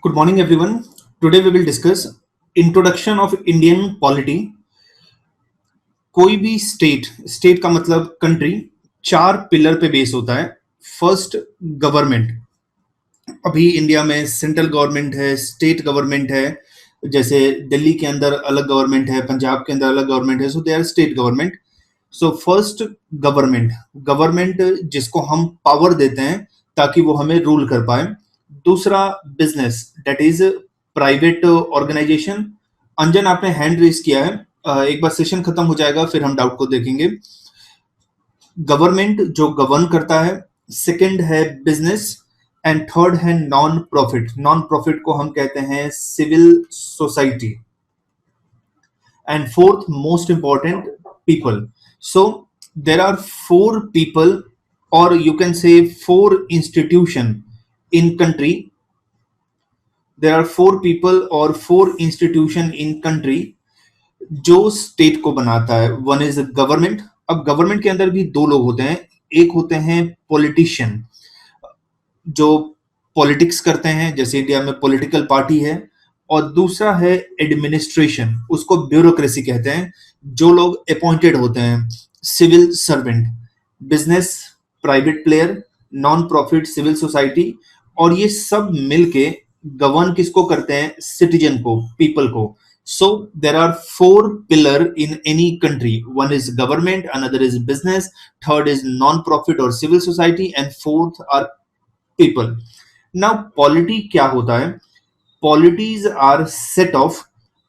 Good morning, everyone. Today we will discuss introduction of Indian polity. कोई भी state का मतलब कंट्री चार पिलर पे बेस होता है. First, government. अभी इंडिया में सेंट्रल गवर्नमेंट है, स्टेट गवर्नमेंट है. जैसे दिल्ली के अंदर अलग गवर्नमेंट है, पंजाब के अंदर अलग गवर्नमेंट है, so they are state government. So first, government. Government जिसको हम पावर देते हैं ताकि वो हमें रूल कर पाए. दूसरा, business, that is private organisation. Anjan, आपने हैंड रेज किया है. एक बार सेशन खत्म हो जाएगा फिर हम डाउट को देखेंगे. गवर्नमेंट जो गवर्न करता है. सेकंड है बिजनेस. एंड थर्ड है नॉन प्रॉफिट. नॉन प्रॉफिट को हम कहते हैं civil society. And fourth most important, people. So there are four people, or you can say four institution in country. There are four people or four institution in country जो state को बनाता है. One is government. अब government के अंदर भी दो लोग होते हैं. एक होते हैं पॉलिटिशियन जो पॉलिटिक्स करते हैं, जैसे इंडिया में पॉलिटिकल पार्टी है. और दूसरा है एडमिनिस्ट्रेशन, उसको ब्यूरोक्रेसी कहते हैं, जो लोग अपॉइंटेड होते हैं, civil servant. Business, private player, non profit, civil society. और ये सब मिलके गवर्न किसको करते हैं? सिटीजन को, पीपल को. So there are four pillar in any country. One is government, another is business, third is non-profit or civil society, and fourth are people. Now polity क्या होता है? Polities are set of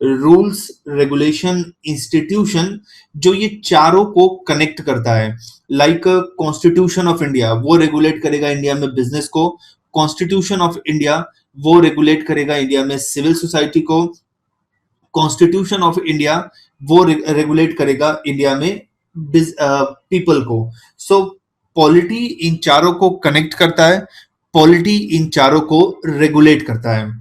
rules, regulation, institution जो ये चारों को connect करता है. Like constitution of India, वो रेगुलेट करेगा इंडिया में बिजनेस को. कॉन्स्टिट्यूशन ऑफ इंडिया वो रेगुलेट करेगा इंडिया में सिविल सोसाइटी को. कॉन्स्टिट्यूशन ऑफ इंडिया वो रेगुलेट करेगा इंडिया में पीपल को. सो पॉलिटी इन चारों को कनेक्ट करता है. पॉलिटी इन चारों को रेगुलेट करता है.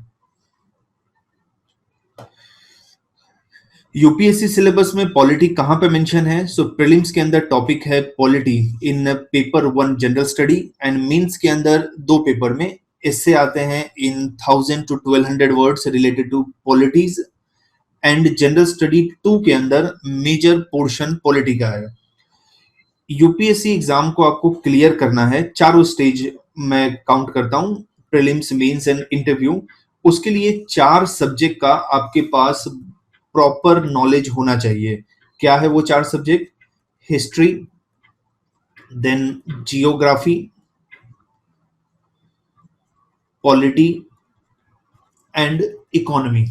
यूपीएससी सिलेबस में पॉलिटी कहां पे मेंशन है? सो प्रीलिम्स के अंदर टॉपिक है polity in paper 1 general study. And mains के अंदर दो पेपर में इससे आते हैं in 1000 to 1200 words related to polities. And general study 2 के अंदर मेजर पोर्शन पॉलिटी का है. यूपीएससी एग्जाम को आपको क्लियर करना है. चारों स्टेज मैं काउंट करता हूं, प्रीलिम्स, मेंस एंड इंटरव्यू. उसके लिए चार सब्जेक्ट का आपके पास प्रॉपर नॉलेज होना चाहिए. क्या है वो चार subject? History, then geography, polity and economy.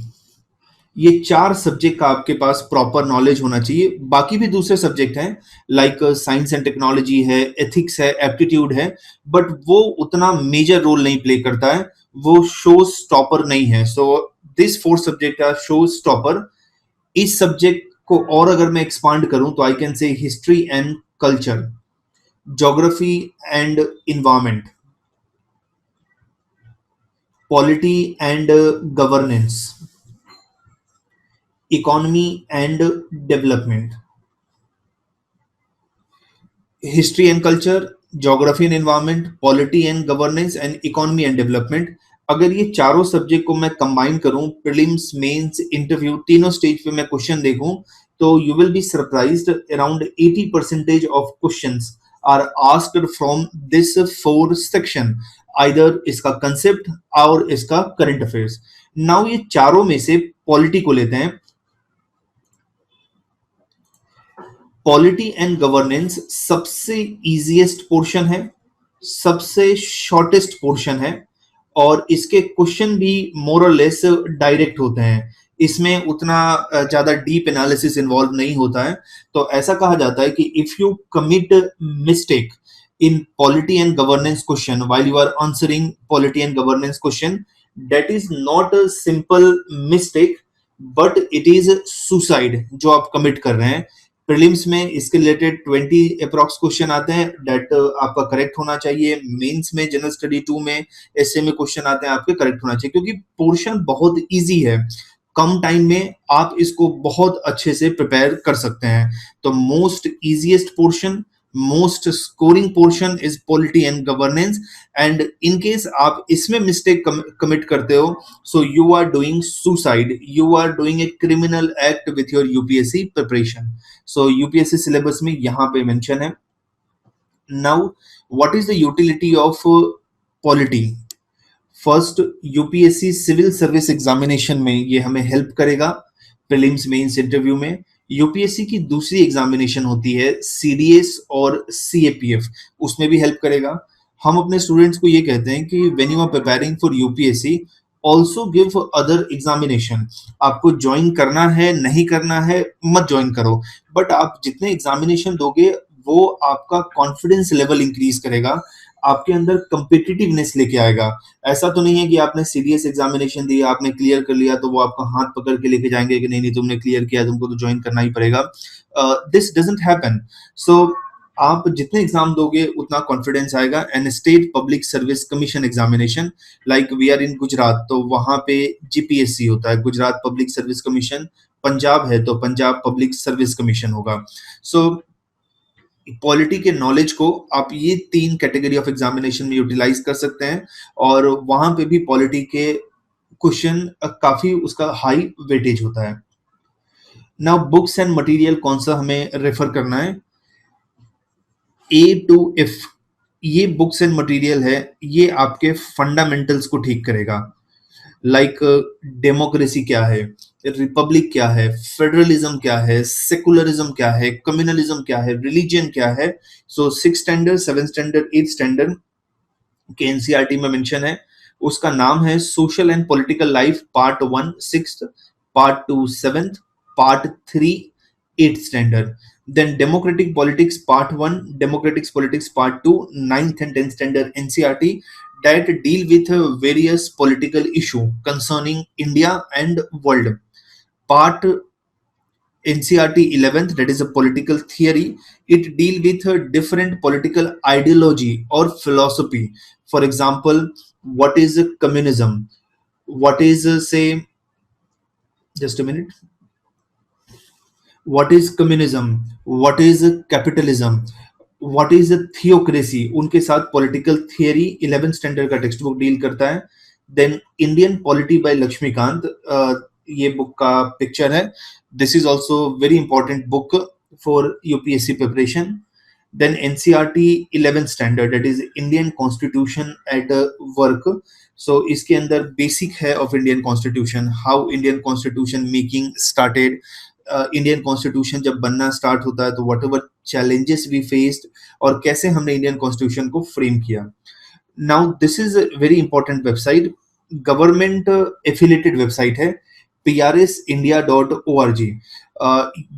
ये चार सब्जेक्ट का आपके पास प्रॉपर नॉलेज होना चाहिए. बाकी भी दूसरे सब्जेक्ट हैं लाइक साइंस एंड टेक्नोलॉजी है, एथिक्स है, एप्टीट्यूड है, बट वो उतना मेजर रोल नहीं प्ले करता है, वो शो स्टॉपर नहीं है. So this four subject are show stopper. इस सब्जेक्ट को और अगर मैं एक्सपांड करूं तो I can say history and culture, geography and environment, polity and governance, economy and development. History and culture, geography and environment, polity and governance and economy and development. अगर ये चारों सब्जेक्ट को मैं कंबाइन करूं, prelims, mains, interview, तीनों stage पे मैं question देखूं, तो you will be surprised. Around 80% of questions are asked from this four section, either इसका कंसेप्ट और इसका करंट अफेयर्स. नाउ ये चारों में से पॉलिटी को लेते हैं. पॉलिटी एंड गवर्नेंस सबसे इजीएस्ट पोर्शन है, सबसे शॉर्टेस्ट पोर्शन है, और इसके क्वेश्चन भी मोर और लेस डायरेक्ट होते हैं. इसमें उतना ज्यादा डीप एनालिसिस इन्वॉल्व नहीं होता है. तो ऐसा कहा जाता है कि if you commit mistake in polity and governance question while you are answering polity and governance question, that is not a simple mistake but it is suicide जो आप commit कर रहे हैं. प्रीलिम्स में इसके रिलेटेड 20 अप्रॉक्स क्वेश्चन आते हैं, date आपका करेक्ट होना चाहिए. मेंस में, जनरल स्टडी 2 में, एसए में क्वेश्चन आते हैं, आपके करेक्ट होना चाहिए, क्योंकि पोर्शन बहुत इजी है. कम टाइम में आप इसको बहुत अच्छे से प्रिपेयर कर सकते हैं. तो most easiest portion most scoring portion is polity and governance, and in case आप इसमें मिस्टेक कमिट करते हो, so you are doing suicide, you are doing a criminal act with your UPSC preparation. So UPSC syllabus में यहाँ पे mention है। Now what is the utility of polity? First, UPSC civil service examination में ये हमें help करेगा prelims mains interview में। UPSC की दूसरी एग्जामिनेशन होती है सीडीएस और सीएपीएफ, उसमें भी हेल्प करेगा। हम अपने स्टूडेंट्स को ये कहते हैं कि when you are preparing for UPSC also give other examination. आपको ज्वाइन करना है, नहीं करना है, मत ज्वाइन करो, बट आप जितने एग्जामिनेशन दोगे वो आपका कॉन्फिडेंस लेवल इंक्रीज करेगा, आपके अंदर कंपिटिटिवनेस लेके आएगा। ऐसा तो नहीं है कि आपने सीडीएस एग्जामिनेशन दिया, आपने क्लियर कर लिया तो वो आपका हाथ पकड़ के लेके जाएंगे कि नहीं नहीं तुमने क्लियर किया, तुमको तो ज्वाइन करना ही पड़ेगा। This doesn't happen. सो आप जितने एग्जाम दोगे उतना कॉन्फिडेंस आएगा। And state public service commission examination, like we are in Gujarat, तो वहां पे जीपीएससी होता है, Gujarat public service commission. Punjab है तो पंजाब पब्लिक सर्विस कमीशन होगा। सो पॉलिटी के नॉलेज को आप ये तीन कैटेगरी ऑफ एग्जामिनेशन में यूटिलाइज कर सकते हैं, और वहां पे भी पॉलिटी के क्वेश्चन काफी उसका हाई वेटेज होता है। नाउ बुक्स एंड मटेरियल कौन सा हमें रेफर करना है? A to F, ये बुक्स एंड मटेरियल है, ये आपके फंडामेंटल्स को ठीक करेगा। लाइक डेमोक्रेसी क्या है, रिपब्लिक क्या है, फेडरलिज्म क्या है, सेकुलरिज्म क्या है, कम्युनलिज्म क्या है, रिलीजन क्या है। So 6th standard, 7th standard, 8th standard के एनसीईआरटी में मेंशन है। उसका नाम है social and political life, part 1 6th, part 2 7th, part 3 8th standard. Then democratic politics part 1, democratic politics part 2, 9th and 10th standard NCERT that deal with various political issue concerning India and world. Part NCRT 11th, that is a political theory, it deal with a different political ideology or philosophy. For example, what is communism, what is say, just a minute, what is communism, what is capitalism, what is theocracy, उनके साथ political theory 11th standard का textbook deal करता है। Then Indian polity by Laxmikanth, ये book का picture है। This is also very important book for UPSC preparation. Then NCERT 11th standard, that is Indian constitution at work. So इसके अंदर basic है of Indian constitution, how Indian constitution making started, Indian constitution जब बनना start होता है तो whatever challenges we faced, और कैसे हमने इंडियन कॉन्स्टिट्यूशन को फ्रेम किया। Now this is very important website, government affiliated website है, prindia.org।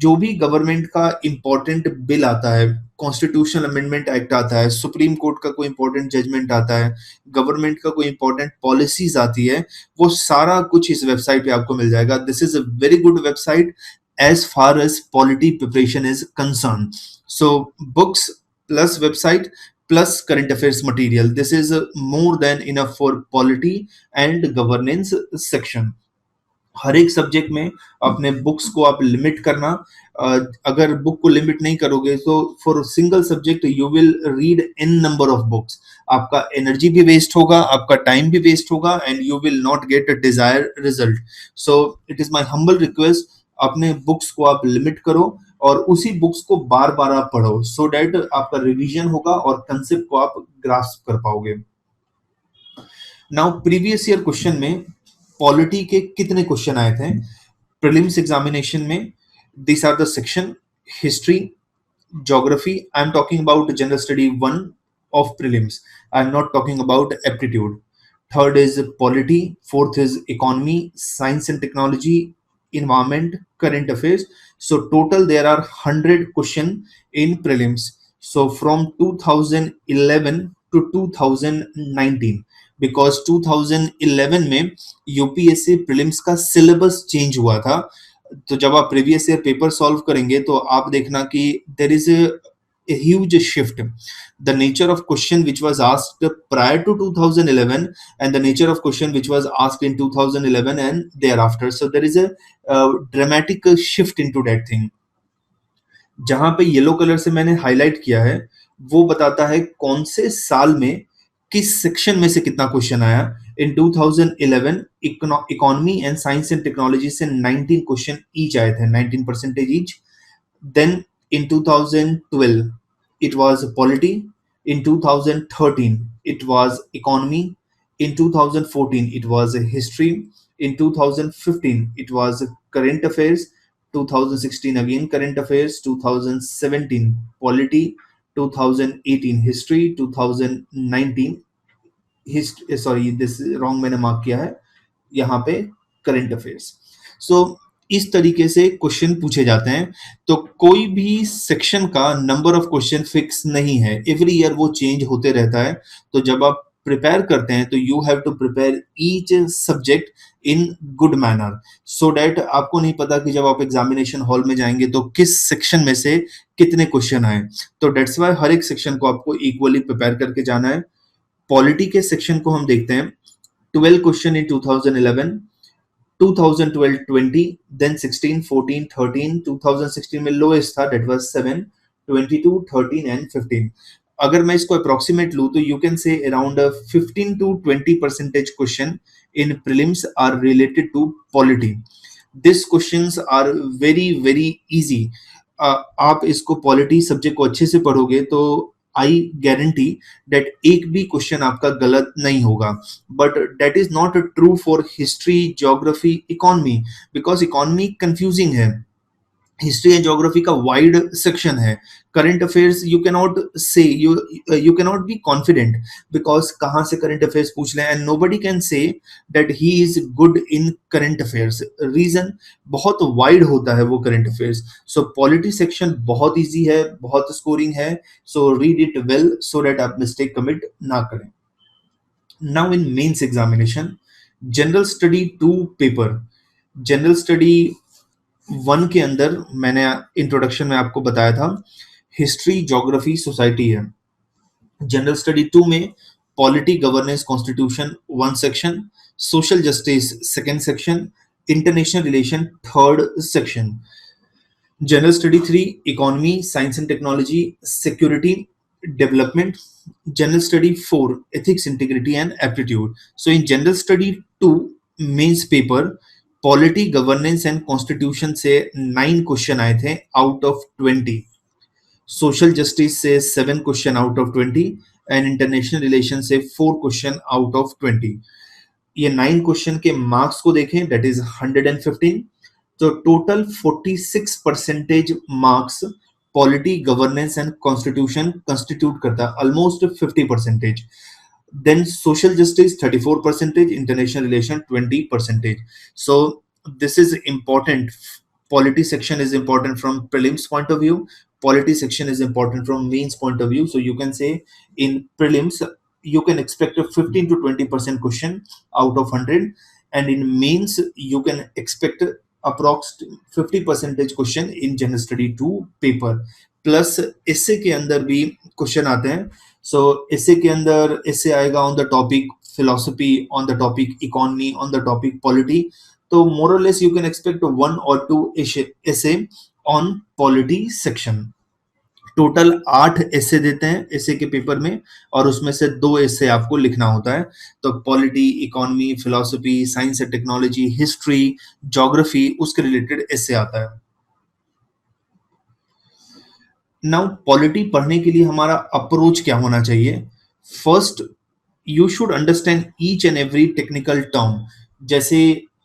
जो भी गवर्नमेंट का इंपॉर्टेंट बिल आता है, कॉन्स्टिट्यूशनल अमेंडमेंट एक्ट आता है, सुप्रीम कोर्ट का कोई इंपॉर्टेंट जजमेंट आता है, गवर्नमेंट का कोई इंपॉर्टेंट पॉलिसीज आती है, वो सारा कुछ इस वेबसाइट पे आपको मिल जाएगा। This is a very good website as far as polity preparation is concerned. So books plus website plus current affairs material, this is more than enough for polity and governance section. हर एक subject में अपने books को आप limit करना। अगर book को limit नहीं करोगे तो for single subject you will read in number of books, आपका एनर्जी भी वेस्ट होगा, आपका टाइम भी वेस्ट होगा, and you will not get a desire result. So it is my humble request, अपने बुक्स को आप लिमिट करो और उसी बुक्स को बार बार आप पढ़ो, सो दैट आपका रिवीजन होगा और कंसेप्ट को आप ग्रास्प कर पाओगे। नाउ प्रीवियस ईयर क्वेश्चन में पॉलिटी के कितने क्वेश्चन आए थे प्रीलिम्स एग्जामिनेशन में? This are the section, history, geography, I'm talking about general study 1 of prelims, I'm not talking about aptitude. Third is polity, fourth is economy, science and technology, environment, current affairs. So total there are 100 question in prelims. So from 2011 to 2019, because 2011 में UPSC prelims का syllabus change हुआ था, तो जब आप previous year paper solve करेंगे तो आप देखना कि there is a huge shift. The nature of question which was asked prior to 2011 and the nature of question which was asked in 2011 and thereafter. So there is a dramatic shift into that thing. जहां पे yellow colour से मैंने highlight किया है वो बताता है कौन से साल में किस सेक्शन में से कितना क्वेश्चन आया। इन 2011 economy and science and technology से 19 क्वेश्चन ईच आए थे, 19% each. Then in 2012, it was polity. In 2013, it was economy. In 2014, it was history. In 2015, it was current affairs. 2016, again current affairs. 2017, polity. 2018, history. 2019, sorry, this wrong मैंने mark किया है यहाँ पे, current affairs. सो इस तरीके से क्वेश्चन पूछे जाते हैं। तो कोई भी सेक्शन का नंबर ऑफ क्वेश्चन फिक्स नहीं है, एवरी ईयर वो चेंज होते रहता है। तो जब आप प्रिपेयर करते हैं तो you have to prepare each subject in good manner, so that आपको नहीं पता कि जब आप एग्जामिनेशन हॉल में जाएंगे तो किस सेक्शन में से कितने क्वेश्चन आए। तो डेट्स वाई हर एक सेक्शन को आपको इक्वली प्रिपेयर करके जाना है। पॉलिटी के सेक्शन को हम देखते हैं। 12 क्वेश्चन इन 2011, 2012 20, then 16 14 13, 2016 में लोएस्ट था, that was 7, 22 13 and 15। अगर मैं इसको अप्रोक्सीमेट लूं तो you can say around 15 to 20% question in prelims are related to polity. This questions are very very easy. आप इसको पॉलिटी सब्जेक्ट को अच्छे से पढ़ोगे तो आई गारंटी दैट एक भी क्वेश्चन आपका गलत नहीं होगा। But that is not true for history, geography, economy, because economy confusing है। हिस्ट्री एंड ज्योग्राफी का वाइड सेक्शन है। Current affairs you cannot say you cannot be confident, because कहाँ से करंट अफेयर्स पूछ लें, and nobody can say that he is good in current affairs. Reason बहुत wide होता है वो current affairs. So polity section बहुत इजी है, बहुत स्कोरिंग है। So read it well so that आप मिस्टेक कमिट ना करें। Now in mains examination, general study 2 paper. General study 1 के अंदर मैंने इंट्रोडक्शन में आपको बताया था हिस्ट्री, ज्योग्राफी, सोसाइटी है। जनरल स्टडी 2 में polity, governance, constitution 1 section, social justice 2nd section, international relation 3rd section. General study 3 economy, science and technology, security, development. General study 4 ethics, integrity and aptitude. So in general study 2 mains paper polity, governance and constitution से 9 question आए थे out of 20, social justice से 7 question out of 20 and international relation से 4 question out of 20। ये 9 question के marks को देखें, that is 115। तो total 46% marks polity, governance and constitution constitute करता है, almost 50%। Then social justice 34%, international relation 20%. So this is important. Polity section is important from prelims point of view. Polity section is important from mains point of view. So you can say in prelims you can expect a 15 to 20% question out of 100, and in mains you can expect approx 50% question in general study 2 paper। Plus essay के अंदर भी question आते हैं। सो essay के अंदर essay आएगा on the topic philosophy, on the topic economy, on the topic polity. तो मोर और less you can expect 1 or 2 essay on polity section. Total 8 essay देते हैं essay के पेपर में, और उसमें से 2 essay आपको लिखना होता है। तो polity, economy, philosophy, science and technology, history, geography, उसके रिलेटेड essay आता है। नाउ पॉलिटी पढ़ने के लिए हमारा अप्रोच क्या होना चाहिए? First, you should understand each and every technical term. जैसे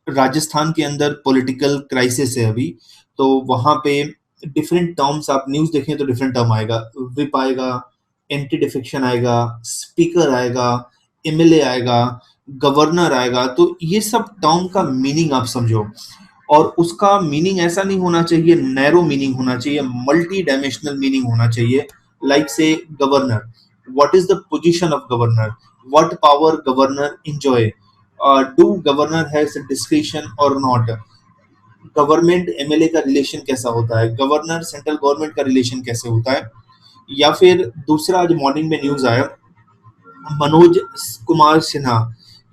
राजस्थान के अंदर पॉलिटिकल क्राइसिस है अभी, तो वहां पे डिफरेंट टर्म्स, आप न्यूज देखें तो डिफरेंट टर्म आएगा, विप आएगा, एंटी डिफेक्शन आएगा, स्पीकर आएगा, एमएलए आएगा, गवर्नर आएगा। तो ये सब टर्म का मीनिंग आप समझो, और उसका मीनिंग ऐसा नहीं होना चाहिए नैरो मीनिंग होना चाहिए, मल्टी डायमेंशनल मीनिंग होना चाहिए। लाइक से governor, what is the position of governor, what power governor enjoy, do governor has discretion और नॉट, गवर्नमेंट एमएलए का रिलेशन कैसा होता है, गवर्नर सेंट्रल गवर्नमेंट का रिलेशन कैसे होता है। या फिर दूसरा, आज मॉर्निंग में न्यूज आया, मनोज कुमार सिन्हा,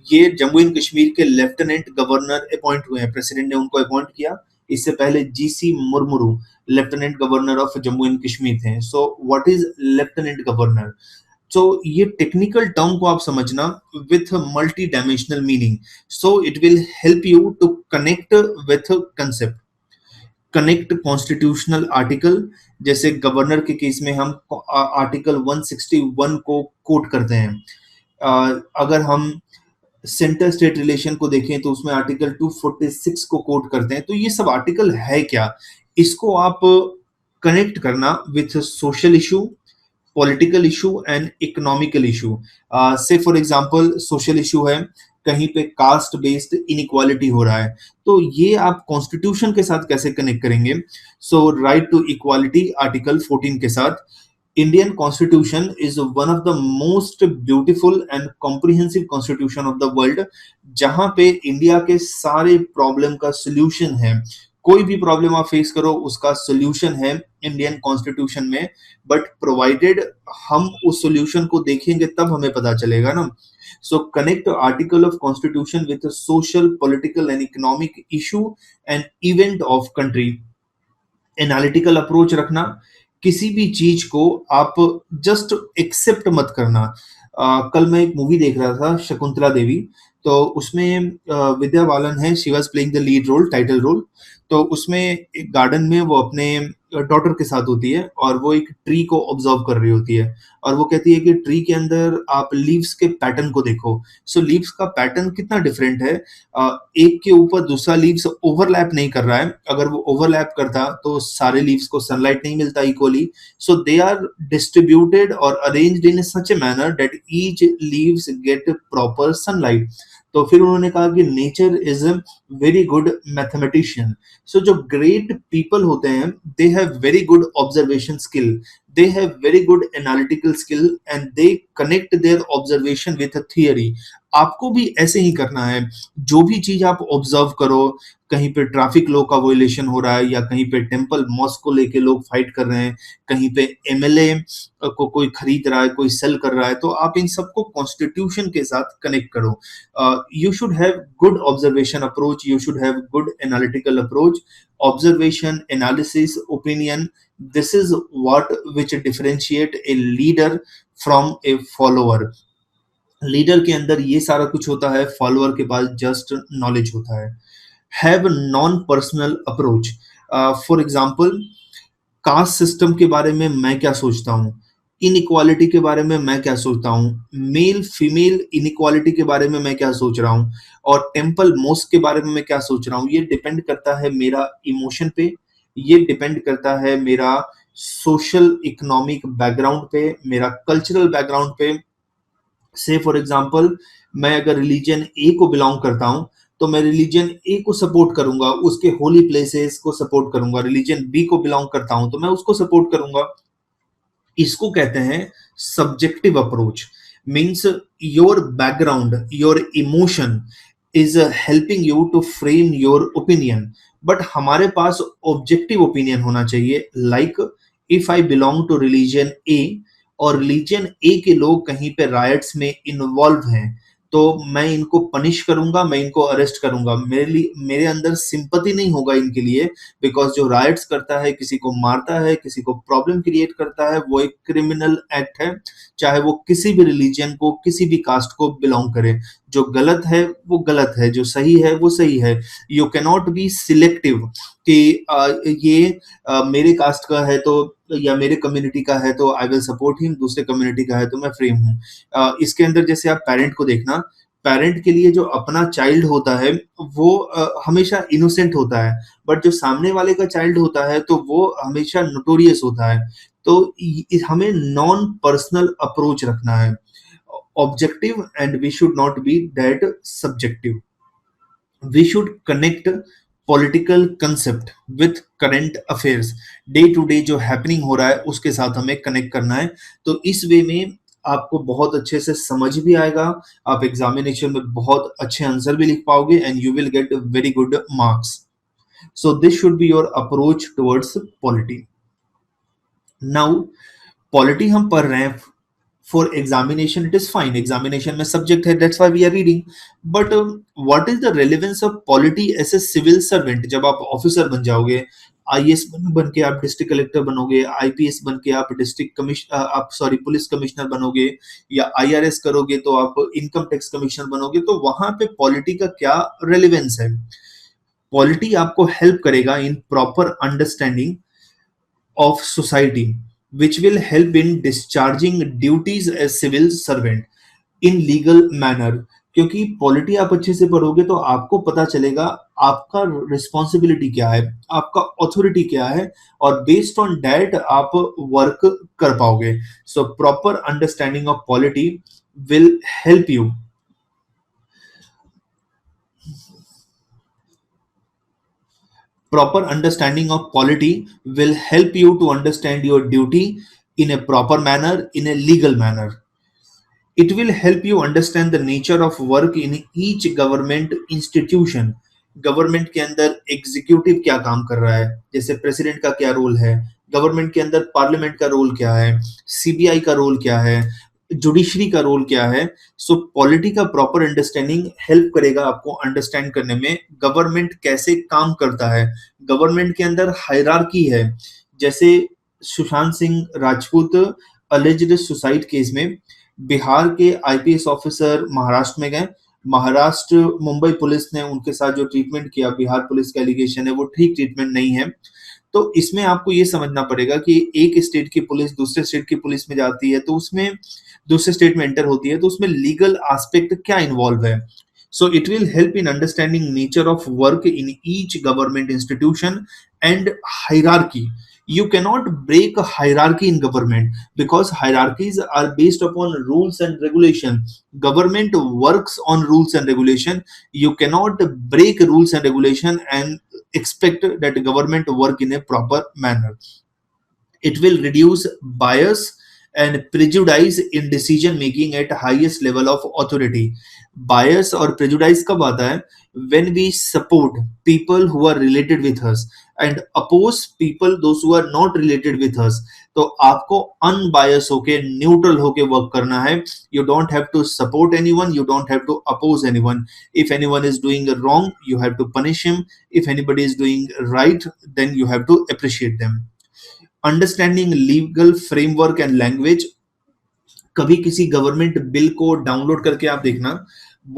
ये जम्मू एंड कश्मीर के लेफ्टिनेंट गवर्नर अपॉइंट हुए हैं, प्रेसिडेंट ने उनको अपॉइंट किया इससे पहले GC Murmu lieutenant governor of Jammu and Kashmir थे. So what is lieutenant governor? So ये टेक्निकल टर्म को आप समझना with multi dimensional meaning, so it will help you to connect with concept. Connect constitutional article, जैसे गवर्नर के केस में हम article 161 को कोट करते हैं. अगर हम सेंटर स्टेट रिलेशन को देखें तो उसमें आर्टिकल 246 को कोट करते हैं. तो ये सब आर्टिकल है क्या, इसको आप कनेक्ट करना with social issue, political issue and economical issue. से फॉर एग्जांपल सोशल इशू है, कहीं पे कास्ट बेस्ड इनइक्वालिटी हो रहा है, तो ये आप कॉन्स्टिट्यूशन के साथ कैसे कनेक्ट करेंगे? सो राइट टू इक्वालिटी आर्टिकल 14 के साथ. Indian constitution is one of the most beautiful and comprehensive constitution of the world, जहां पे इंडिया के सारे प्रॉब्लम का सोल्यूशन है. कोई भी प्रॉब्लम आप फेस करो उसका सोल्यूशन है इंडियन कॉन्स्टिट्यूशन में, बट प्रोवाइडेड हम उस सोल्यूशन को देखेंगे तब हमें पता चलेगा ना. सो connect article of constitution with social, political and economic issue and event of country. Analytical approach रखना, किसी भी चीज को आप जस्ट एक्सेप्ट मत करना. कल मैं एक मूवी देख रहा था शकुंतला देवी, तो उसमें विद्या बालन है, she was playing the lead role, title role. तो उसमें एक गार्डन में वो अपने डॉटर के साथ होती है और वो एक ट्री को ऑब्जर्व कर रही होती है, और वो कहती है कि ट्री के अंदर आप लीव्स के पैटर्न को देखो. सो लीव्स का पैटर्न कितना डिफरेंट है, एक के ऊपर दूसरा लीव्स ओवरलैप नहीं कर रहा है. अगर वो ओवरलैप करता तो सारे लीव्स को सनलाइट नहीं मिलता equally. So they are distributed और arranged in such a manner that each leaves get proper sunlight. तो फिर उन्होंने कहा कि nature is a very good mathematician. So जो ग्रेट पीपल होते हैं they have very good observation skill, they have very good analytical skill and they connect their observation with a theory. आपको भी ऐसे ही करना है. जो भी चीज आप ऑब्जर्व करो, कहीं पे ट्रैफिक लॉ का वोलेशन हो रहा है या कहीं पे टेम्पल मॉस्क को लेके लोग फाइट कर रहे हैं, कहीं पे एमएलए को कोई खरीद रहा है, कोई सेल कर रहा है, तो आप इन सबको कॉन्स्टिट्यूशन के साथ कनेक्ट करो. You should have good observation approach, you should have good analytical approach. Observation, analysis, opinion, this is what which differentiate a leader from a follower. Leader के अंदर ये सारा कुछ होता है, फॉलोअर के पास जस्ट नॉलेज होता है. Have non personal approach. For example caste system के बारे में मैं क्या सोचता हूँ, इनइक्वालिटी के बारे में मैं क्या सोचता हूँ, मेल फीमेल इनइक्वालिटी के बारे में मैं क्या सोच रहा हूँ, और टेम्पल मोस्क के बारे में मैं क्या सोच रहा हूँ. ये डिपेंड करता है मेरा इमोशन पे, ये डिपेंड करता है मेरा सोशल इकोनॉमिक बैकग्राउंड पे, मेरा कल्चरल बैकग्राउंड पे. से फॉर एग्जांपल मैं अगर रिलीजन ए को बिलोंग करता हूं तो मैं रिलीजन ए को सपोर्ट करूंगा, उसके होली प्लेसेस को सपोर्ट करूंगा. रिलीजन बी को बिलोंग करता हूं तो मैं उसको सपोर्ट करूंगा. इसको कहते हैं subjective approach. Means your background, your emotion is helping you to frame your opinion, but हमारे पास ऑब्जेक्टिव ओपिनियन होना चाहिए. Like if I belong to religion A और रिलीजन ए के लोग कहीं पे राइट्स में इन्वॉल्व हैं, तो मैं इनको पनिश करूंगा, मैं इनको अरेस्ट करूंगा. मेरे लिए, मेरे अंदर सिंपैथी नहीं होगा इनके लिए, बिकॉज जो राइट्स करता है, किसी को मारता है, किसी को प्रॉब्लम क्रिएट करता है, वो एक क्रिमिनल एक्ट है, चाहे वो किसी भी रिलीजन को, किसी भी कास्ट को बिलोंग करे. जो गलत है वो गलत है, जो सही है वो सही है. You can not B selective कि ये मेरे कास्ट का है तो या मेरे कम्युनिटी का है तो आई विल सपोर्ट हिम, दूसरे कम्युनिटी का है तो मैं फ्रेम हूँ. इसके अंदर जैसे आप पेरेंट को देखना, पेरेंट के लिए जो अपना चाइल्ड होता है वो हमेशा इनोसेंट होता है, बट जो सामने वाले का चाइल्ड होता है तो वो हमेशा नोटोरियस होता है. तो हमें नॉन पर्सनल अप्रोच रखना है, objective, and we should not be that subjective. We should connect political concept with current affairs. Day to day जो हैपनिंग हो रहा है उसके साथ हमें कनेक्ट करना है. तो इस वे में आपको बहुत अच्छे से समझ भी आएगा, आप एग्जामिनेशन में बहुत अच्छे आंसर भी लिख पाओगे and you will get very good marks. So this should be your approach towards polity. Now polity हम पढ़ रहे हैं for examination it is fine, examination में subject है, that's why we are reading. But what is the relevance of polity as a civil servant? जब आप officer बन जाओगे, आईएएस बन के आप डिस्ट्रिक्ट कलेक्टर बनोगे, आईपीएस बन के आप डिस्ट्रिक्ट कमिश्नर, आप सॉरी पुलिस कमिश्नर बनोगे, या आईआरएस करोगे तो आप इनकम टैक्स कमिश्नर बनोगे, तो वहां पे पॉलिटी का क्या रेलेवेंस है? पॉलिटी आपको हेल्प करेगा in proper understanding of society, which will help in discharging duties as civil servant in legal manner. क्योंकि पॉलिटी आप अच्छे से पढ़ोगे तो आपको पता चलेगा आपका रिस्पॉन्सिबिलिटी क्या है, आपका ऑथोरिटी क्या है, और बेस्ड ऑन दैट आप वर्क कर पाओगे. So proper understanding of polity will help you. Proper understanding of polity will help you to understand your duty in a proper manner, in a legal manner. It will help you understand the nature of work in each government institution. Government के अंदर executive क्या काम कर रहा है, जैसे president का क्या रोल है, गवर्नमेंट के अंदर पार्लियामेंट का रोल क्या है, सीबीआई का रोल क्या है, जुडिशरी का रोल क्या है. सो पॉलिटी का प्रॉपर अंडरस्टैंडिंग हेल्प करेगा आपको अंडरस्टैंड करने में गवर्नमेंट कैसे काम करता है. गवर्नमेंट के अंदर हायरार्की है, जैसे Sushant Singh Rajput alleged suicide case में बिहार के आईपीएस ऑफिसर महाराष्ट्र में गए, महाराष्ट्र मुंबई पुलिस ने उनके साथ जो ट्रीटमेंट किया, बिहार पुलिस का एलिगेशन है वो ठीक ट्रीटमेंट नहीं है. तो इसमें आपको ये समझना पड़ेगा कि एक स्टेट की पुलिस दूसरे स्टेट की पुलिस में जाती है तो उसमें दूसरे स्टेट में एंटर होती है तो उसमें लीगल एस्पेक्ट क्या इन्वॉल्व है. So it will help in understanding nature of work in each government institution and hierarchy. You cannot break a hierarchy in government because hierarchies are based upon rules and regulation. Government works on rules and regulation. You cannot break rules and regulation and expect that government work in a proper manner. It will reduce bias and prejudice in decision making at highest level of authority. Bias और prejudice कब आता है? When we support people who are related with us and oppose people those who are not related with us. तो आपको unbiased होके neutral होके work करना है. You don't have to support anyone, you don't have to oppose anyone. If anyone is doing wrong, you have to punish him. If anybody is doing right, then you have to appreciate them. Understanding legal framework and language. कभी किसी government bill को download करके आप देखना,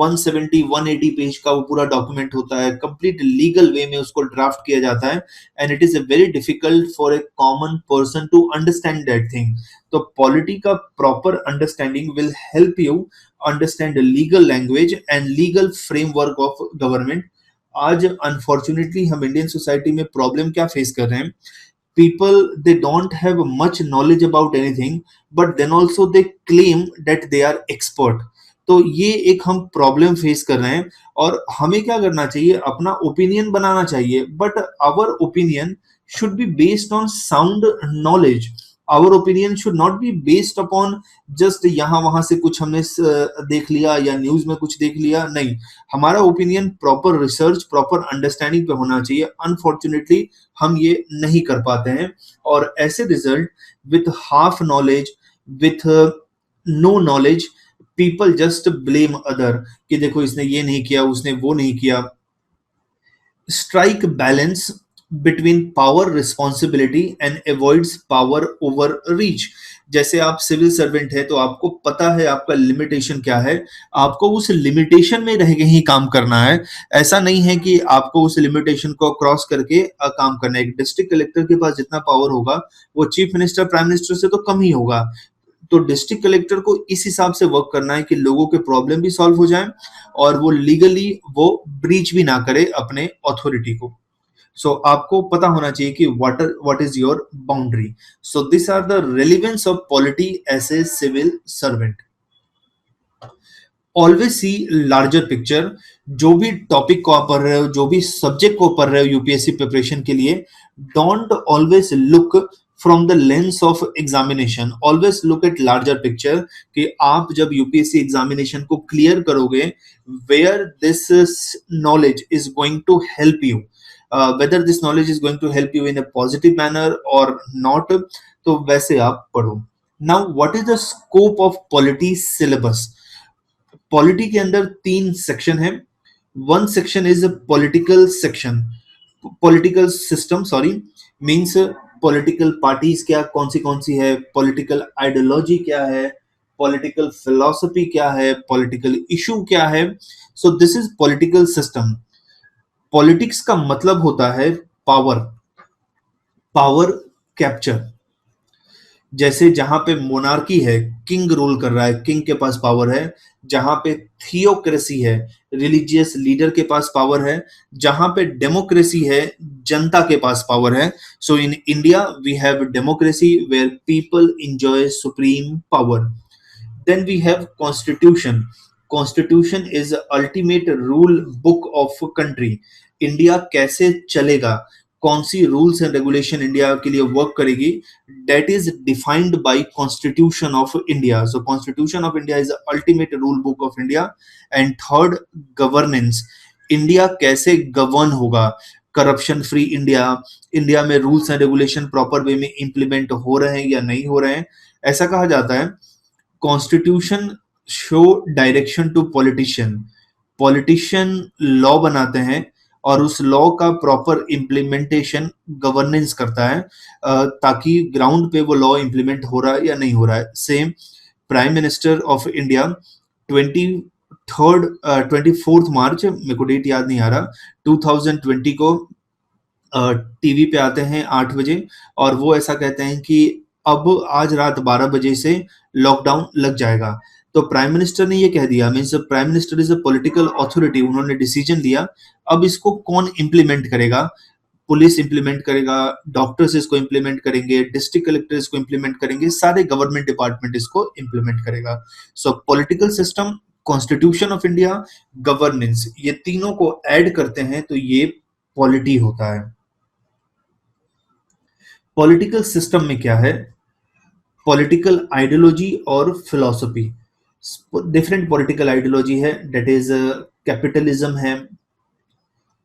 170 180 page का वो पूरा document होता है, कंप्लीट लीगल वे में उसको ड्राफ्ट किया जाता है, and it is very difficult for a common person to understand that thing. तो पॉलिटी का proper understanding will help you understand legal language and legal framework of government. आज unfortunately हम Indian society में problem क्या face कर रहे हैं? People, they don't have much knowledge about anything, but then also they claim that they are expert. तो ये एक हम प्रॉब्लम फेस कर रहे हैं, और हमें क्या करना चाहिए? अपना ओपिनियन बनाना चाहिए, but our opinion should be based on sound knowledge. Our opinion should not be based upon just यहाँ वहां से कुछ हमने देख लिया या न्यूज में कुछ देख लिया. नहीं, हमारा opinion proper research, proper understanding पे होना चाहिए. अनफॉर्चुनेटली हम ये नहीं कर पाते हैं, और ऐसे result with half knowledge, with no knowledge, people just blame other कि देखो इसने ये नहीं किया, उसने वो नहीं किया. Strike balance between power responsibility and avoids power over reach. जैसे आप सिविल सर्वेंट है तो आपको पता है आपका लिमिटेशन क्या है, आपको उस लिमिटेशन में रह के ही काम करना है. ऐसा नहीं है कि आपको उस लिमिटेशन को क्रॉस करके काम करना है. एक डिस्ट्रिक्ट कलेक्टर के पास जितना पावर होगा वो चीफ मिनिस्टर, प्राइम मिनिस्टर से तो कम ही होगा. तो डिस्ट्रिक्ट कलेक्टर को इस हिसाब से वर्क करना है कि लोगों के प्रॉब्लम भी सॉल्व हो जाए और वो लीगली वो ब्रीच भी ना करे अपने अथॉरिटी को. सो आपको पता होना चाहिए कि what is your boundary. So these are the relevance of polity as a civil servant. Always see larger picture. जो भी टॉपिक को आप पढ़ रहे हो, जो भी सब्जेक्ट को पढ़ रहे हो यूपीएससी प्रिपरेशन के लिए, don't always look from the lens of examination, always look at larger picture. कि आप जब यूपीएससी एग्जामिनेशन को क्लियर करोगे, where this knowledge is going to help you, whether this knowledge is going to help you in a positive manner or not. तो वैसे आप पढ़ो. Now what is the scope of polity syllabus? Polity के अंदर 3 section है. One section is political section. Political system, sorry, means political parties क्या कौन सी है, पॉलिटिकल आइडियोलॉजी क्या है, पॉलिटिकल फिलॉसफी क्या है, पॉलिटिकल इशू क्या है. So this is political system. Politics का मतलब होता है पावर, पावर कैप्चर. जैसे जहां पे मोनार्की है, किंग रूल कर रहा है, किंग के पास पावर है. जहां पे थियोक्रेसी है, रिलीजियस लीडर के पास पावर है. जहां पे डेमोक्रेसी है, जनता के पास पावर है. So in India we have democracy where people enjoy supreme power. Then we have constitution. Constitution is the ultimate rule book of country. India कैसे चलेगा, कौन सी रूल्स एंड रेगुलेशन इंडिया के लिए वर्क करेगी, that is defined by constitution of India. So constitution of India is the ultimate rule book of India. And third, governance. India कैसे govern होगा, corruption free India, India में rules and regulation proper way में implement हो रहे हैं या नहीं हो रहे हैं. ऐसा कहा जाता है constitution show direction to politician. Politician law बनाते हैं और उस लॉ का प्रॉपर इम्प्लीमेंटेशन गवर्नेंस करता है, ताकि ग्राउंड पे वो लॉ इम्प्लीमेंट हो रहा है या नहीं हो रहा है. Same prime minister of India 24 मार्च, मेरे को डेट याद नहीं आ रहा, 2020 को टीवी पे आते हैं 8 बजे और वो ऐसा कहते हैं कि अब आज रात 12 बजे से लॉकडाउन लग जाएगा. तो प्राइम मिनिस्टर ने ये कह दिया, means prime minister is a political authority, उन्होंने डिसीजन लिया. अब इसको कौन इम्प्लीमेंट करेगा? पुलिस इम्प्लीमेंट करेगा, डॉक्टर्स इसको इम्प्लीमेंट करेंगे, डिस्ट्रिक्ट कलेक्टर इसको इम्प्लीमेंट करेंगे, सारे गवर्नमेंट डिपार्टमेंट इसको इम्प्लीमेंट करेगा. सो political system, constitution of India, governance, ये तीनों को ऐड करते हैं तो ये पॉलिटी होता है. पॉलिटिकल सिस्टम में क्या है? पॉलिटिकल आइडियोलॉजी और फिलॉसफी. डिफरेंट पॉलिटिकल आइडियोलॉजी है, डेट इज कैपिटलिज्म है,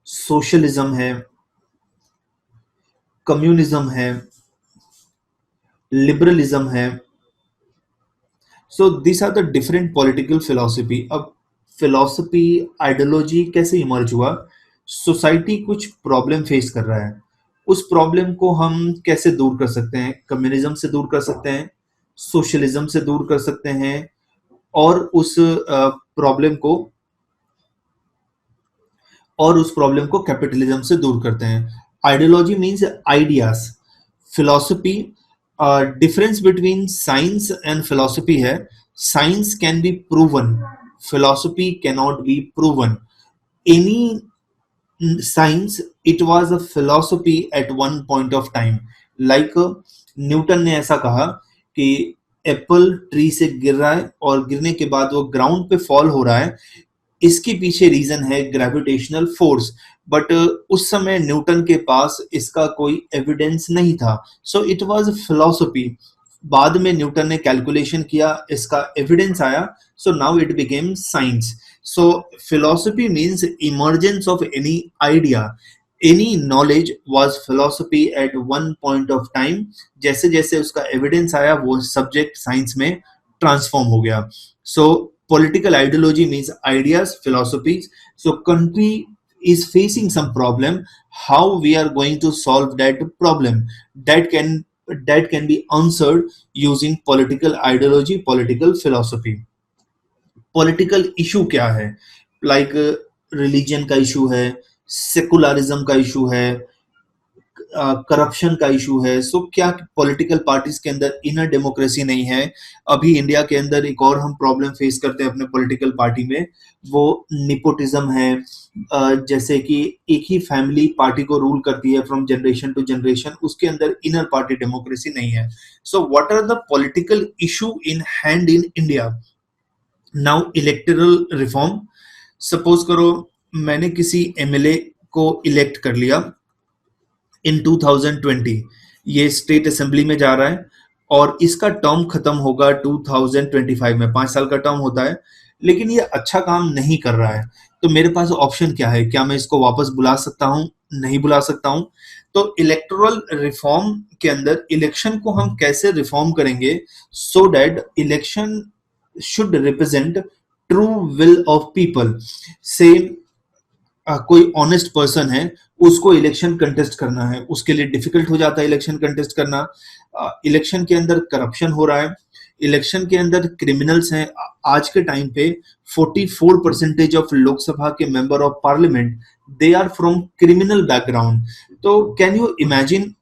सोशलिज्म है, कम्युनिज्म है, लिबरलिज्म है. So this are the different political philosophy. अब फिलॉसफी आइडियोलॉजी कैसे इमर्ज हुआ? सोसाइटी कुछ प्रॉब्लम फेस कर रहा है, उस प्रॉब्लम को हम कैसे दूर कर सकते हैं? कम्युनिज्म से दूर कर सकते हैं, सोशलिज्म से दूर कर सकते हैं, और उस प्रॉब्लम को कैपिटलिज्म से दूर करते हैं. Ideology means ideas. Philosophy, difference between science and philosophy है, science can be proven, philosophy can not be proven. Any science, it was a philosophy at one point of time. Like Newton ने ऐसा कहा कि Apple tree से गिर रहा है और गिरने के बाद वो ग्राउंड पे फॉल हो रहा है, इसके पीछे रीजन है ग्रेविटेशनल फोर्स. बट उस समय न्यूटन के पास इसका कोई एविडेंस नहीं था. So it was philosophy. बाद में न्यूटन ने कैलकुलेशन किया, इसका एविडेंस आया, so now it became science. So philosophy means emergence of any idea. Any knowledge was philosophy at one point of time. जैसे जैसे उसका evidence आया वो subject science में transform हो गया. So political ideology means ideas, philosophies. So country is facing some problem. How we are going to solve that problem? That can be answered using political ideology, political philosophy. Political issue क्या है? Like religion का issue है, secularism का issue है, corruption का issue है. सो क्या political parties के अंदर इनर डेमोक्रेसी नहीं है? अभी इंडिया के अंदर एक और हम प्रॉब्लम फेस करते हैं अपने पॉलिटिकल पार्टी में, वो निपोटिज्म है. जैसे कि एक ही फैमिली पार्टी को रूल करती है फ्रॉम जनरेशन टू जनरेशन, उसके अंदर इनर पार्टी डेमोक्रेसी नहीं है. So what are the political issue in hand in India? Now electoral reform. Suppose करो मैंने किसी एमएलए को इलेक्ट कर लिया इन 2020, ये स्टेट असेंबली में जा रहा है और इसका टर्म खत्म होगा 2025 में, 5 साल का टर्म होता है, लेकिन ये अच्छा काम नहीं कर रहा है. तो मेरे पास ऑप्शन क्या है, क्या मैं इसको वापस बुला सकता हूं, नहीं बुला सकता हूं। तो इलेक्टोरल रिफॉर्म के अंदर इलेक्शन को हम कैसे रिफॉर्म करेंगे, so that election should represent true will of people. से कोई ऑनेस्ट पर्सन है, उसको इलेक्शन कंटेस्ट करना है, उसके लिए डिफिकल्ट हो जाता है इलेक्शन कंटेस्ट करना। इलेक्शन के अंदर करप्शन हो रहा है, इलेक्शन के अंदर क्रिमिनल्स हैं। आज के टाइम पे 44% ऑफ लोकसभा के member of parliament they are from criminal background. तो कैन यू इमेजिन,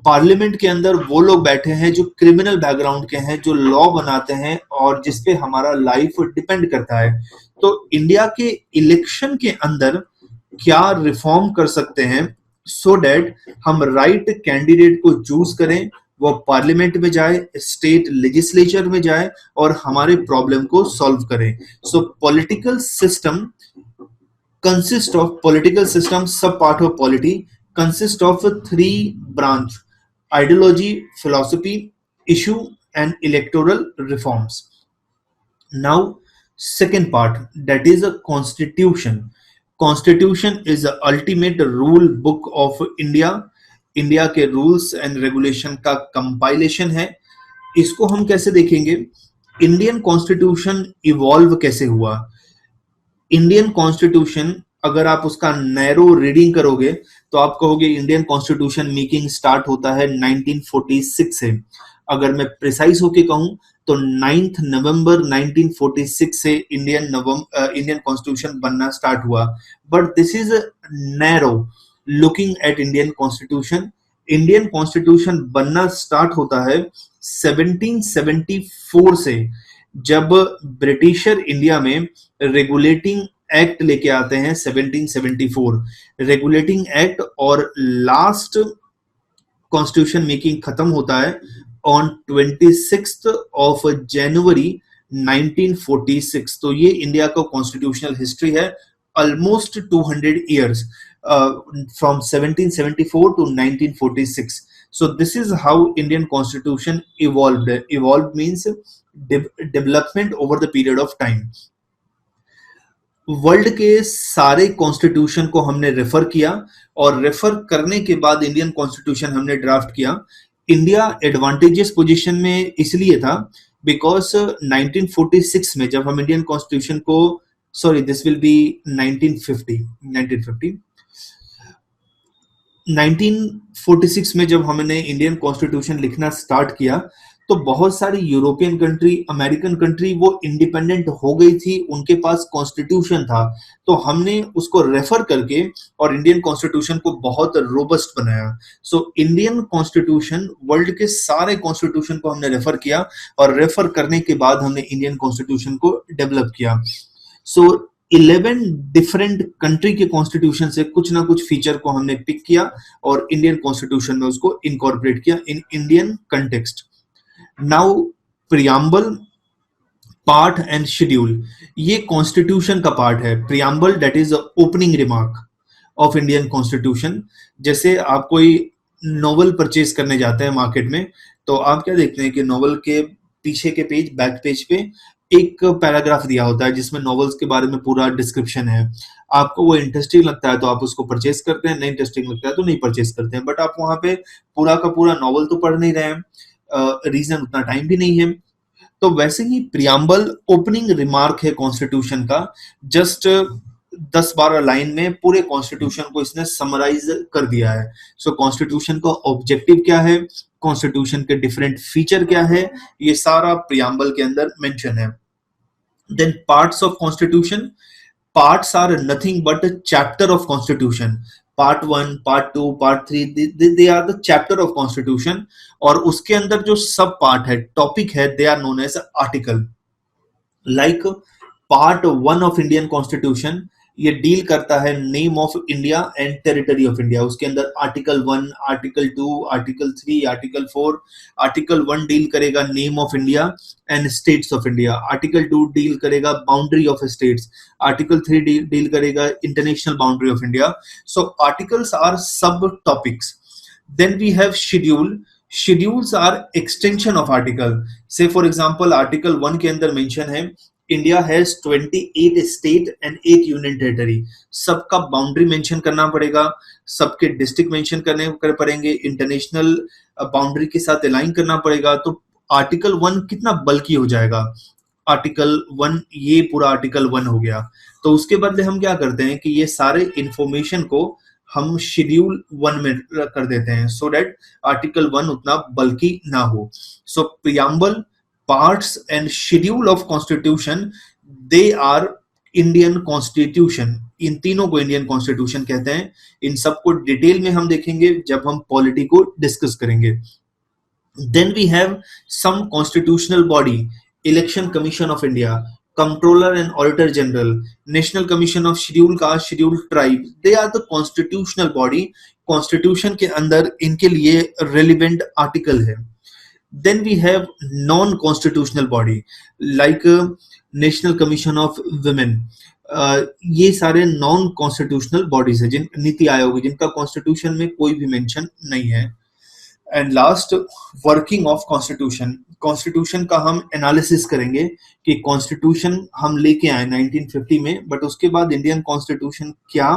पार्लियामेंट के अंदर वो लोग बैठे हैं जो क्रिमिनल बैकग्राउंड के हैं, जो लॉ बनाते हैं और जिसपे हमारा लाइफ डिपेंड करता है। तो इंडिया के इलेक्शन के अंदर क्या रिफॉर्म कर सकते हैं, सो दैट हम राइट कैंडिडेट को चूज करें, वो पार्लियामेंट में जाए, स्टेट लेजिस्लेचर में जाए और हमारे प्रॉब्लम को सॉल्व करें। सो political system consist of political system, sub part of polity, consist of three branch: ideology, philosophy, issue, and electoral reforms. Now, second part, that is a constitution. Constitution is the ultimate rule book of India. India के rules and regulation का compilation है। इसको हम कैसे देखेंगे, Indian constitution evolve कैसे हुआ। Indian constitution अगर आप उसका नैरो रीडिंग करोगे तो आप कहोगे इंडियन कॉन्स्टिट्यूशन मेकिंग स्टार्ट होता है 1946 से। अगर मैं प्रिसाइज होके कहूं तो 9 नवंबर 1946 से इंडियन कॉन्स्टिट्यूशन बनना स्टार्ट हुआ। But this is narrow looking at Indian constitution. Indian constitution बनना स्टार्ट होता है 1774 से, जब ब्रिटिशर इंडिया में रेगुलेटिंग एक्ट लेके आते हैं 1774। रेगुलेटिंग एक्ट और लास्ट कॉन्स्टिट्यूशन मेकिंग खत्म होता है ऑन 26 ऑफ जनवरी 1946। तो ये इंडिया का कॉन्स्टिट्यूशनल हिस्ट्री है, almost 200 years, from 1774 to 1946. So this is how Indian constitution evolved. Evolved means development over the period of time. World के सारे कॉन्स्टिट्यूशन को हमने रेफर किया और रेफर करने के बाद इंडियन कॉन्स्टिट्यूशन हमने ड्राफ्ट किया। इंडिया एडवांटेजेस पोजीशन में इसलिए था बिकॉज 1946 में जब हम इंडियन कॉन्स्टिट्यूशन को, सॉरी दिस विल बी 1946 में जब हमने इंडियन कॉन्स्टिट्यूशन लिखना स्टार्ट किया तो बहुत सारी यूरोपियन कंट्री, अमेरिकन कंट्री वो इंडिपेंडेंट हो गई थी, उनके पास कॉन्स्टिट्यूशन था। तो हमने उसको रेफर करके और इंडियन कॉन्स्टिट्यूशन को बहुत रोबस्ट बनाया। सो इंडियन कॉन्स्टिट्यूशन, वर्ल्ड के सारे कॉन्स्टिट्यूशन को हमने रेफर किया और रेफर करने के बाद हमने इंडियन कॉन्स्टिट्यूशन को डेवलप किया। सो 11 डिफरेंट कंट्री के कॉन्स्टिट्यूशन से कुछ ना कुछ फीचर को हमने पिक किया और इंडियन कॉन्स्टिट्यूशन में उसको इनकॉर्पोरेट किया in Indian context. Now preamble, part and schedule, ये कॉन्स्टिट्यूशन का पार्ट है। Preamble that is opening remark of Indian constitution. जैसे आप कोई नॉवल परचेज करने जाते हैं मार्केट में, तो आप क्या देखते हैं कि नॉवल के पीछे के पेज, बैक पेज पे एक पैराग्राफ दिया होता है जिसमें नॉवेल्स के बारे में पूरा डिस्क्रिप्शन है। आपको वो इंटरेस्टिंग लगता है तो आप उसको परचेज करते हैं, नहीं इंटरेस्टिंग लगता है तो नहीं परचेज करते हैं। बट आप वहां पे पूरा का पूरा नॉवल तो पढ़ नहीं रहे हैं, रीजन उतना टाइम भी नहीं है। तो वैसे ही प्रियम्बल ओपनिंग रिमार्क है कॉन्स्टिट्यूशन का। जस्ट 10-12 लाइन में पूरे कॉन्स्टिट्यूशन को इसने समराइज कर दिया है। सो कॉन्स्टिट्यूशन का ऑब्जेक्टिव क्या है, कॉन्स्टिट्यूशन के डिफरेंट फीचर क्या है, ये सारा प्रियम्बल के अंदर मेंशन है। Then parts of constitution, parts are nothing but a chapter of constitution. Part 1, part 2, part 3, they are the chapter of constitution। और उसके अंदर जो सब पार्ट है, टॉपिक है, they are known as article। like part 1 of Indian constitution, ये deal करता है name of India and territory of India. उसके अंदर article 1, article 2, article 3, article 4। Article 1 deal करेगा name of India and states of India. Article 2 deal करेगा boundary of states. Article 3 deal करेगा international boundary of India. So articles are sub topics. Then we have schedule. Schedules are extension of article. Say for example article 1 के अंदर mention है India has 28 state and 8 union territory. सबका boundary mention करना पड़ेगा, सबके district mention करने कर पड़ेंगे, इंटरनेशनल बाउंड्री के साथ अलाइन करना पड़ेगा। तो आर्टिकल 1 कितना बल्कि हो जाएगा, आर्टिकल 1, ये पूरा आर्टिकल 1 हो गया। तो उसके बदले हम क्या करते हैं कि ये सारे इंफॉर्मेशन को हम शेड्यूल 1 में कर देते हैं, सो दैट आर्टिकल 1 उतना बल्कि ना हो। So preamble, parts and schedule of constitution, they are Indian constitution. इन तीनों को इंडियन कॉन्स्टिट्यूशन कहते हैं। इन सबको डिटेल में हम देखेंगे जब हम पॉलिटी को डिस्कस करेंगे। Then we have some constitutional body: Election Commission of India, Comptroller and Auditor General, National Commission of Scheduled Caste, Scheduled Tribe. They are the constitutional body. Constitution के अंदर इनके लिए relevant article है. Then we have non-constitutional body like National Commission of Women. ये सारे non constitutional bodies है, जिन नीति आयोग, जिनका constitution में कोई भी मेंशन नहीं है। And last, working of constitution. Constitution का हम एनालिसिस करेंगे कि कॉन्स्टिट्यूशन हम लेके आए 1950 में, बट उसके बाद इंडियन कॉन्स्टिट्यूशन क्या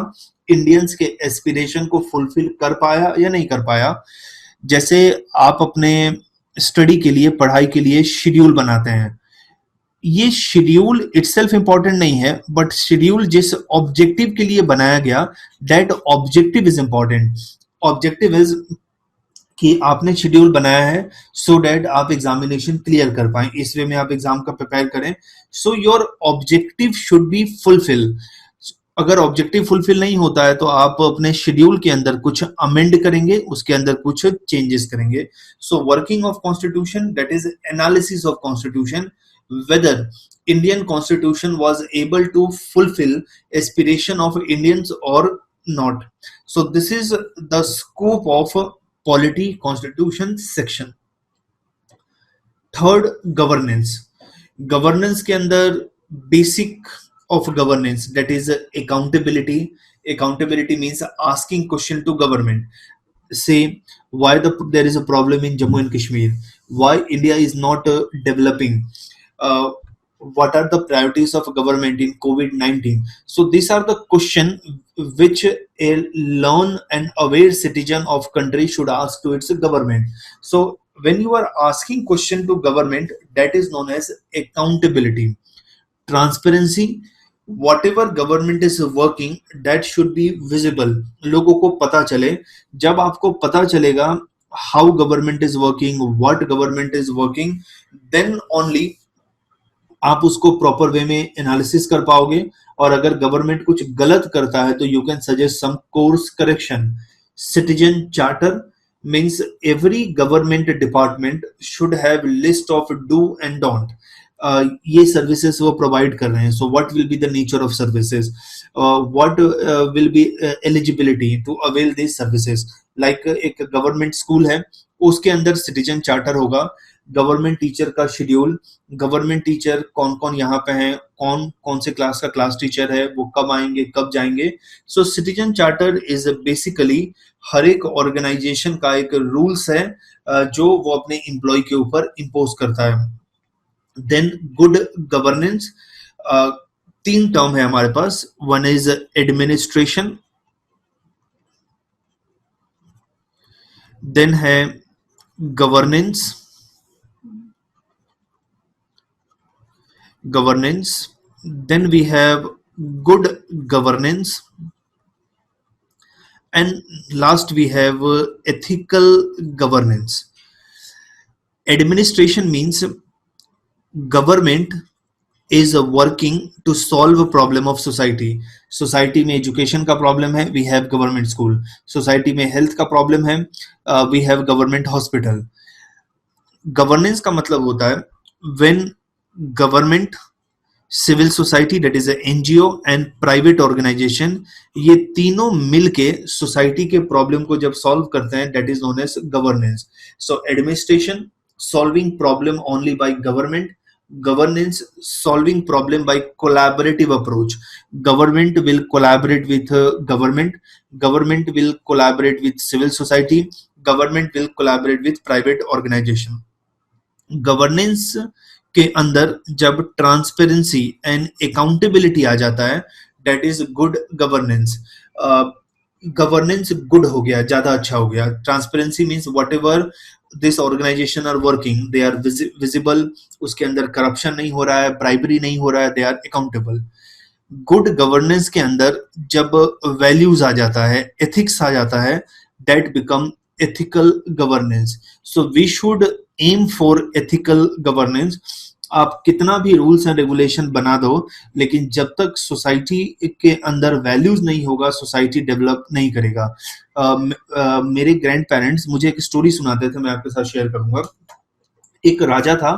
इंडियंस के एस्पिरेशन को फुलफिल कर पाया या नहीं कर पाया। जैसे आप अपने स्टडी के लिए, पढ़ाई के लिए शेड्यूल बनाते हैं, ये शेड्यूल इटसेल्फ इंपॉर्टेंट नहीं है, बट शेड्यूल जिस ऑब्जेक्टिव के लिए बनाया गया, that objective is important. Objective is कि आपने शेड्यूल बनाया है सो दैट आप एग्जामिनेशन क्लियर कर पाए, इस वे में आप एग्जाम का प्रिपेयर करें। So your objective should be fulfil. अगर ऑब्जेक्टिव फुलफिल नहीं होता है तो आप अपने शेड्यूल के अंदर कुछ अमेंड करेंगे, उसके अंदर कुछ चेंजेस करेंगे। So working of constitution, that is analysis of constitution, whether Indian constitution was able to fulfil aspiration of Indians और not. So this is the scope of polity constitution section. Third, governance. Governance के अंदर basic of governance, that is accountability. Accountability means asking question to government, say why there is a problem in Jammu and Kashmir, why India is not developing, what are the priorities of government in COVID-19. So these are the question which a learned and aware citizen of country should ask to its government. So when you are asking question to government, that is known as accountability. Transparency, whatever government is working, that should be visible. लोगों को पता चले। जब आपको पता चलेगा how government is working, what government is working, then only आप उसको प्रॉपर वे में एनालिसिस कर पाओगे। और अगर गवर्नमेंट कुछ गलत करता है तो you can suggest some course correction. Citizen charter means every government department should have list of do and don't. ये सर्विसेज वो प्रोवाइड कर रहे हैं। So what will be the nature of services, what will be eligibility to avail this services. Like एक government school है, उसके अंदर citizen charter होगा, गवर्नमेंट टीचर का शेड्यूल, गवर्नमेंट टीचर कौन कौन यहाँ पे हैं, कौन कौन से क्लास का क्लास टीचर है, वो कब आएंगे, कब जाएंगे। सो सिटीजन चार्टर इज बेसिकली हर एक ऑर्गेनाइजेशन का एक रूल्स है जो वो अपने एम्प्लॉय के ऊपर इम्पोज करता है। देन गुड गवर्नेंस, तीन टर्म है हमारे पास। वन इज एडमिनिस्ट्रेशन, देन है governance, then we have good governance, and last we have ethical governance. Administration means government is working to solve a problem of society. Society में education का problem है, we have government school. Society में health का problem है, we have government hospital. Governance का मतलब होता है when government, civil society that is NGO and private organization, ये तीनों मिलके सोसाइटी के प्रॉब्लम को जब सॉल्व करते हैं, that is known as governance. So administration, solving problem only by government, governance, solving problem by collaborative approach. Government will collaborate with government, government will collaborate with civil society, government will collaborate with private organization. Governance के अंदर जब transparency and accountability आ जाता है, that is good governance. Governance good हो गया, ज्यादा अच्छा हो गया। Transparency means whatever this organization are working, they are visible, उसके अंदर करप्शन नहीं हो रहा है, ब्राइबरी नहीं हो रहा है, they are accountable. Good governance के अंदर जब वैल्यूज आ जाता है, एथिक्स आ जाता है, that become ethical governance. So we should aim for ethical governance. आप कितना भी रूल्स एंड रेगुलेशन बना दो, लेकिन जब तक सोसाइटी के अंदर वैल्यूज नहीं होगा, सोसाइटी डेवलप नहीं करेगा। मेरे ग्रैंड पेरेंट्स मुझे एक स्टोरी सुनाते थे, मैं आपके साथ शेयर करूंगा। एक राजा था,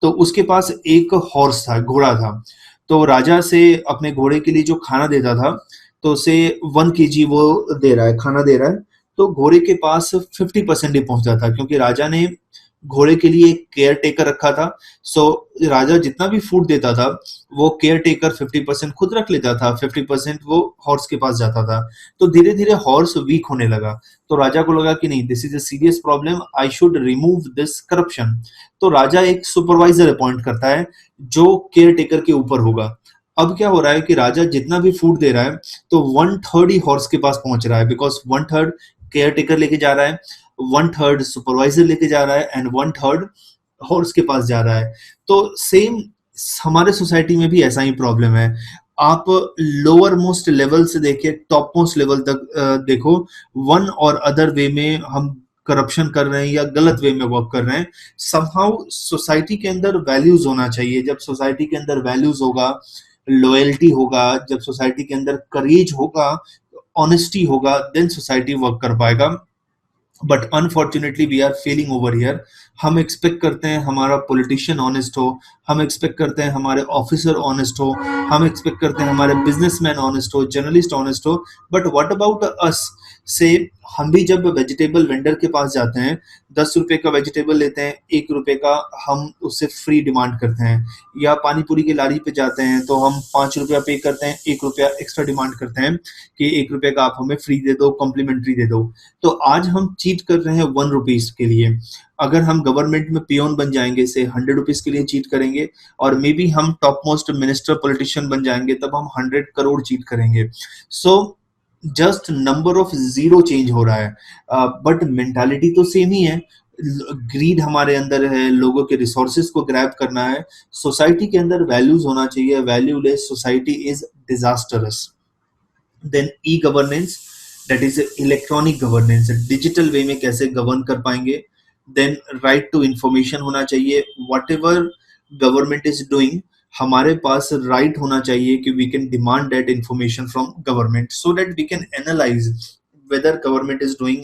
तो उसके पास एक हॉर्स था, घोड़ा था। तो राजा से अपने घोड़े के लिए जो खाना देता था, तो उसे 1 kg वो दे रहा है, खाना दे रहा है। तो घोड़े के पास 50% ही पहुंचता था, क्योंकि राजा ने घोड़े के लिए एक केयर टेकर रखा था। सो राजा जितना भी फूड देता था, वो केयर टेकर 50% खुद रख लेता था, 50% वो हॉर्स के पास जाता था। तो धीरे धीरे हॉर्स वीक होने लगा। तो राजा को लगा कि नहीं, this is a serious problem, I should remove this corruption. तो राजा एक सुपरवाइजर अपॉइंट करता है, जो केयर टेकर के ऊपर होगा। अब क्या हो रहा है कि राजा जितना भी फूड दे रहा है, तो 1/3 ही हॉर्स के पास पहुंच रहा है, बिकॉज 1/3 केयर टेकर लेके जा रहा है, 1/3 सुपरवाइजर लेके जा रहा है, एंड 1/3 हॉर्स के पास जा रहा है। तो सेम हमारे सोसाइटी में भी ऐसा ही प्रॉब्लम है। आप लोअर मोस्ट लेवल से देखिए, टॉप मोस्ट लेवल तक देखो, वन और अदर वे में हम करप्शन कर रहे हैं या गलत वे में वर्क कर रहे हैं। समहाउ सोसाइटी के अंदर वैल्यूज होना चाहिए। जब सोसाइटी के अंदर वैल्यूज होगा, लॉयल्टी होगा, जब सोसाइटी के अंदर करेज होगा, ऑनेस्टी होगा, देन सोसाइटी वर्क कर पाएगा। But unfortunately we are failing over here. हम एक्सपेक्ट करते हैं हमारा पॉलिटिशियन ऑनेस्ट हो, हम एक्सपेक्ट करते हैं हमारे ऑफिसर ऑनेस्ट हो, हम एक्सपेक्ट करते हैं हमारे बिजनेसमैन ऑनेस्ट हो, जर्नलिस्ट ऑनेस्ट हो। But what about us? से हम भी जब वेजिटेबल वेंडर के पास जाते हैं, 10 रुपए का वेजिटेबल लेते हैं, 1 रुपए का हम उससे फ्री डिमांड करते हैं। या पानी पूरी की लारी पे जाते हैं, तो हम 5 रुपया पे करते हैं, 1 रुपया एक्स्ट्रा डिमांड करते हैं कि 1 रुपए का आप हमें फ्री दे दो, कॉम्प्लीमेंट्री दे दो। तो आज हम चीट कर रहे हैं 1 रुपीज के लिए। अगर हम गवर्नमेंट में पियोन बन जाएंगे, से 100 रुपीज के लिए चीट करेंगे, और मे बी हम टॉप मोस्ट मिनिस्टर पॉलिटिशियन बन जाएंगे, तब हम 100 करोड़ चीट करेंगे। So just number of zero change हो रहा है, बट मेंटालिटी तो सेम ही है। ग्रीड हमारे अंदर है, लोगों के रिसोर्सेज को ग्रैब करना है। सोसाइटी के अंदर वैल्यूज होना चाहिए। Valueless society is disastrous. Then e governance, that is electronic governance, digital way में कैसे गवर्न कर पाएंगे। देन राइट टू इंफॉर्मेशन होना चाहिए। Whatever government is doing, हमारे पास राइट होना चाहिए कि we can demand that information from government, so that we can analyse whether government is doing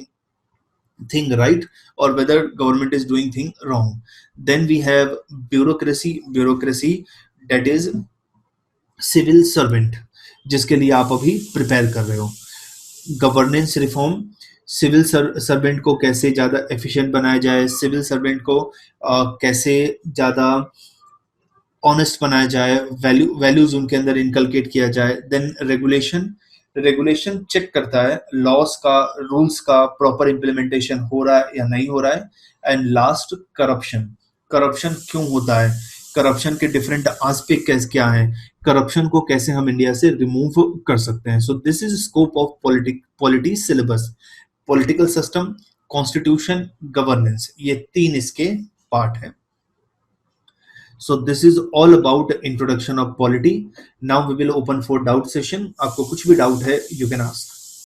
thing right or whether government is doing thing wrong. Then we have bureaucracy, that is civil servant, जिसके लिए आप अभी prepare कर रहे हो। Governance reform, civil servant को कैसे ज़्यादा एफिशिएंट बनाया जाए, सिविल सर्वेंट को कैसे ज़्यादा ऑनेस्ट बनाया जाए, वैल्यूज उनके अंदर इनकलकेट किया जाए। देन रेगुलेशन, रेगुलेशन चेक करता है लॉस का, रूल्स का प्रॉपर इम्प्लीमेंटेशन हो रहा है या नहीं हो रहा है। एंड लास्ट करप्शन, करप्शन क्यों होता है, करप्शन के डिफरेंट एस्पेक्ट कैसे क्या है, करप्शन को कैसे हम इंडिया से रिमूव कर सकते हैं। सो this is scope of polity syllabus. Political system, constitution, governance, ये 3 इसके पार्ट हैं। So this is all about introduction of polity. Now we will open for doubt session. आपको कुछ भी डाउट है, you can ask.